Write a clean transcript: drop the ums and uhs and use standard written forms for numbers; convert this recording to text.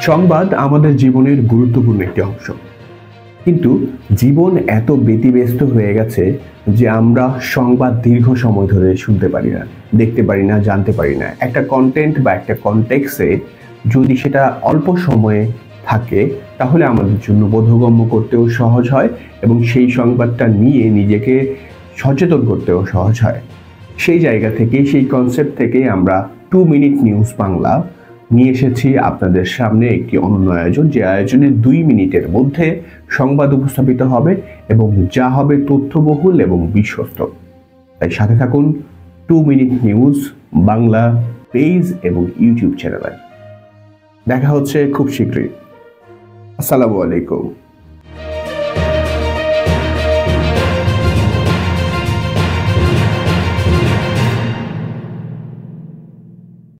সংবাদ আমাদের জীবনের গুরুত্বপূর্ণ একটি অংশ, কিন্তু জীবন এত ব্যতিব্যস্ত হয়ে গেছে যে আমরা সংবাদ দীর্ঘ সময় ধরে শুনতে পারি না, দেখতে পারি না, জানতে পারি না। একটা কন্টেন্ট বা একটা কনটেক্সে যদি সেটা অল্প সময়ে থাকে তাহলে আমাদের জন্য বোধগম্য করতেও সহজ হয় এবং সেই সংবাদটা নিয়ে নিজেকে সচেতন করতেও সহজ হয়। সেই জায়গা থেকে, সেই কনসেপ্ট থেকে আমরা 2 মিনিট নিউজ বাংলা নিয়ে এসেছি আপনাদের সামনে একটি অনন্য আয়োজন, যে আয়োজনে 2 মিনিটের মধ্যে সংবাদ উপস্থাপিত হবে এবং যা হবে তথ্যবহুল এবং বিশ্বস্ত। তাই সাথে থাকুন 2 মিনিট নিউজ বাংলা পেজ এবং ইউটিউব চ্যানেলে। দেখা হচ্ছে খুব শীঘ্রই। আসসালামু আলাইকুম।